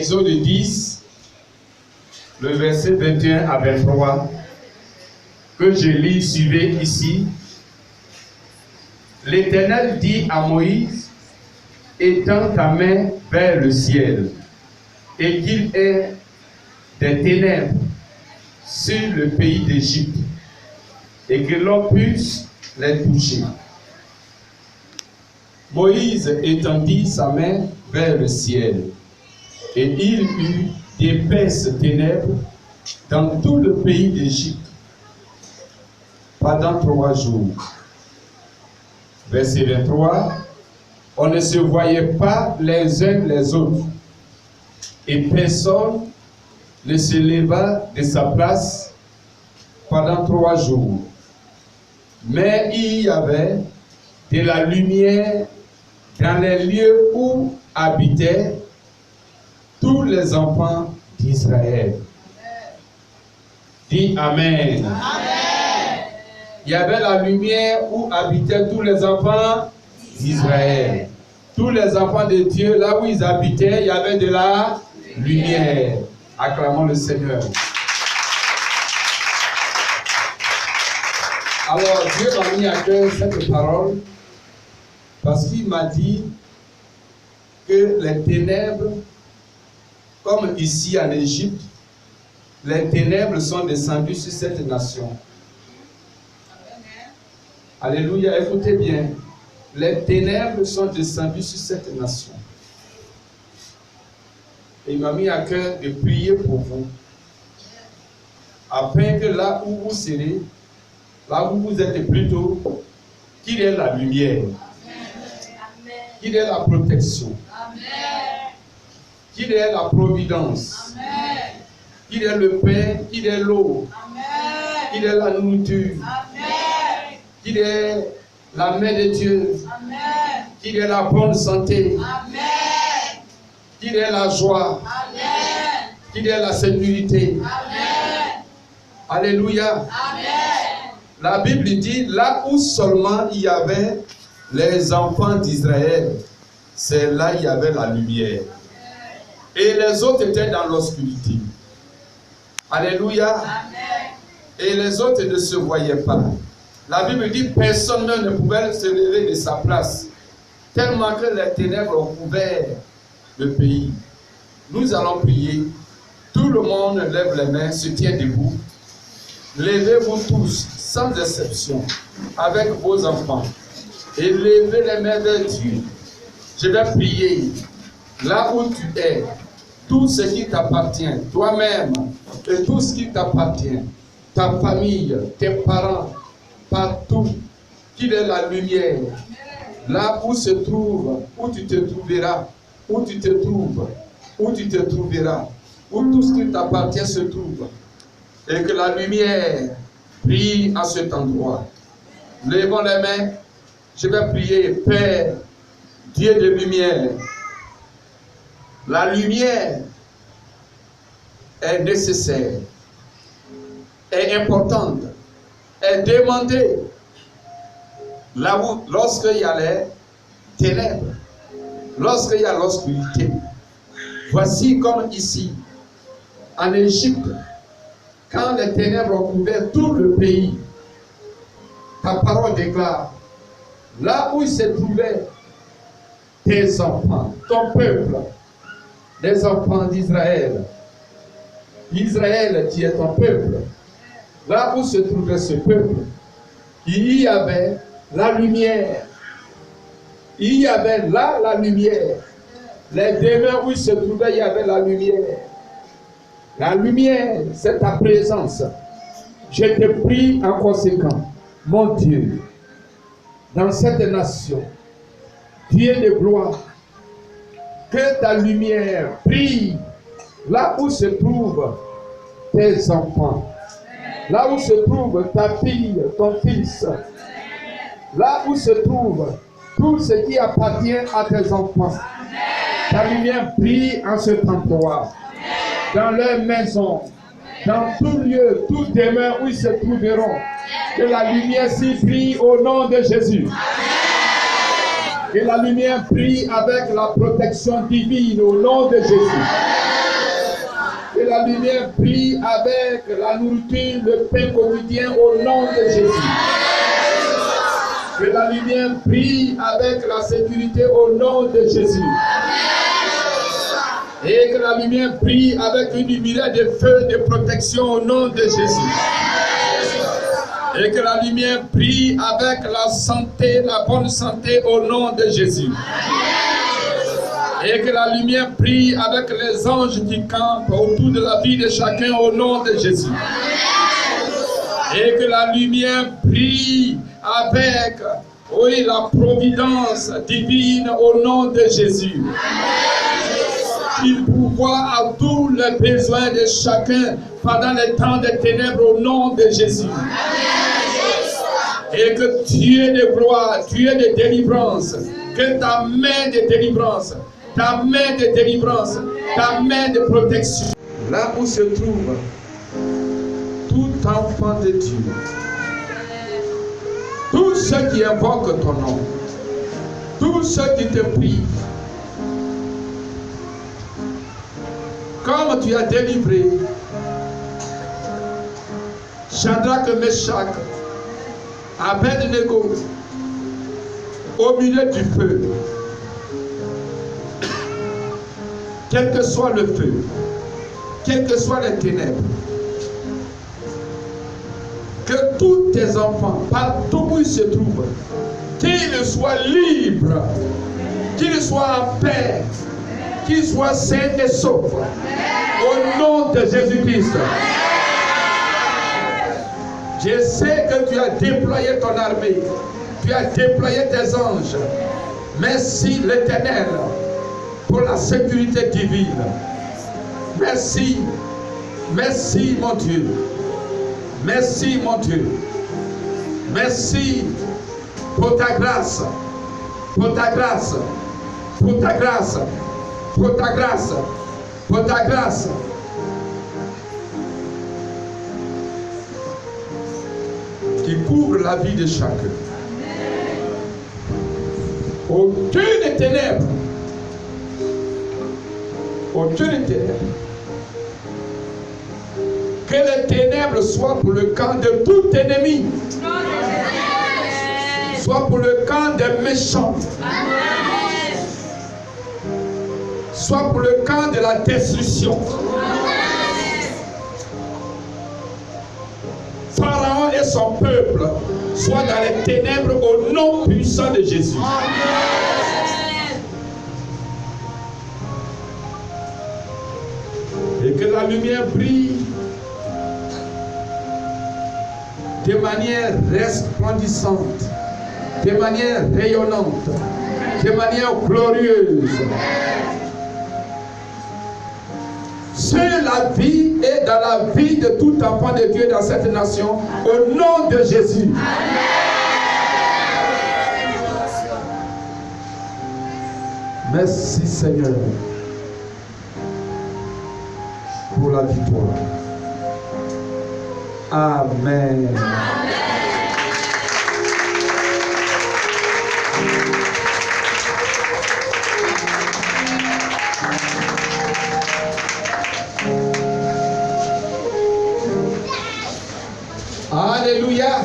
Exode 10, le verset 21 à 23, que je lis, suivez ici. L'Éternel dit à Moïse, étends ta main vers le ciel, et qu'il ait des ténèbres sur le pays d'Égypte, et que l'on puisse les toucher. Moïse étendit sa main vers le ciel, et il eut d'épaisses ténèbres dans tout le pays d'Égypte pendant 3 jours. Verset 23, on ne se voyait pas les uns les autres, et personne ne se leva de sa place pendant 3 jours. Mais il y avait de la lumière dans les lieux où habitaient tous les enfants d'Israël. Dis Amen. Amen. Il y avait la lumière où habitaient tous les enfants d'Israël. Tous les enfants de Dieu, là où ils habitaient, il y avait de la lumière. Acclamons le Seigneur. Alors, Dieu m'a mis à cœur cette parole parce qu'il m'a dit que les ténèbres, comme ici en Égypte, les ténèbres sont descendues sur cette nation. Alléluia, écoutez bien. Les ténèbres sont descendues sur cette nation. Et il m'a mis à cœur de prier pour vous, afin que là où vous serez, là où vous êtes plutôt, qu'il y ait la lumière, qu'il y ait la protection, qu'il y ait la providence, qu'il y ait le pain, qu'il y ait l'eau, qu'il y ait la nourriture, qu'il y ait la main de Dieu, qu'il y ait la bonne santé, qu'il y ait la joie, qu'il y ait la sécurité. Alléluia. La Bible dit, là où seulement il y avait les enfants d'Israël, c'est là il y avait la lumière. Et les autres étaient dans l'obscurité. Alléluia. Et les autres ne se voyaient pas. La Bible dit, personne ne pouvait se lever de sa place, tellement que les ténèbres ont couvert le pays. Nous allons prier. Tout le monde lève les mains, se tient debout. Levez-vous tous, sans exception, avec vos enfants, et levez les mains vers Dieu. Je vais prier. Là où tu es, tout ce qui t'appartient, toi-même, et tout ce qui t'appartient, ta famille, tes parents, partout, qu'il est la lumière. Là où se trouve, où tu te trouveras, où tu te trouves, où tu te trouveras, où tout ce qui t'appartient se trouve. Et que la lumière brille à cet endroit. Levons les mains. Je vais prier, Père, Dieu de lumière. La lumière est nécessaire, est importante, est demandée. Là où, lorsqu'il y a les ténèbres, lorsqu'il y a l'obscurité, voici comme ici, en Égypte, quand les ténèbres ont couvert tout le pays, ta parole déclare, là où il se trouvait tes enfants, ton peuple, les enfants d'Israël, Israël qui est ton peuple, là où se trouvait ce peuple, il y avait la lumière, il y avait là la lumière, les demeures où il se trouvait, il y avait la lumière. La lumière, c'est ta présence. Je te prie en conséquent, mon Dieu, dans cette nation, Dieu de gloire, que ta lumière brille là où se trouvent tes enfants, là où se trouve ta fille, ton fils, là où se trouve tout ce qui appartient à tes enfants. Ta lumière brille en ce endroit, dans leur maison, dans tout lieu, toute demeure où ils se trouveront. Que la lumière s'y brille au nom de Jésus. Que la lumière brille avec la protection divine au nom de Jésus. la lumière brille avec la nourriture, le pain quotidien au nom de Jésus. Que la lumière brille avec la sécurité au nom de Jésus. Et que la lumière brille avec une lumière de feu de protection au nom de Jésus. Et que la lumière brille avec la santé, la bonne santé au nom de Jésus. Et que la lumière brille avec les anges qui campent autour de la vie de chacun au nom de Jésus. Et que la lumière brille avec, oui, la providence divine au nom de Jésus. Qu'il pourvoit à tous les besoins de chacun pendant les temps des ténèbres au nom de Jésus. Et que Dieu de gloire, Dieu de délivrance, que ta main de délivrance, ta main de délivrance, ta main de protection, là où se trouve tout enfant de Dieu, tous ceux qui invoquent ton nom, tous ceux qui te prient, comme tu as délivré Shadrach, Meshach, Abednego au milieu du feu. Quel que soit le feu, quelles que soient les ténèbres, que tous tes enfants, partout où ils se trouvent, qu'ils soient libres, qu'ils soient en paix, qu'ils soient sains et saufs, au nom de Jésus-Christ. Je sais que tu as déployé ton armée, tu as déployé tes anges. Merci l'Éternel pour la sécurité divine. Merci, merci mon Dieu. Merci mon Dieu. Merci pour ta grâce, pour ta grâce, pour ta grâce, pour ta grâce, pour ta grâce. Qui couvre la vie de chacun. Aucune ténèbre, aucune ténèbre. Que les ténèbres soient pour le camp de tout ennemi, soit pour le camp des méchants, soit pour le camp de la destruction. Pharaon et son peuple soient dans les ténèbres au nom puissant de Jésus. Et que la lumière brille de manière resplendissante, de manière rayonnante, de manière glorieuse. Sur la vie et dans la vie de tout enfant de Dieu dans cette nation, au nom de Jésus. Merci Seigneur pour la victoire. Amen. Alléluia.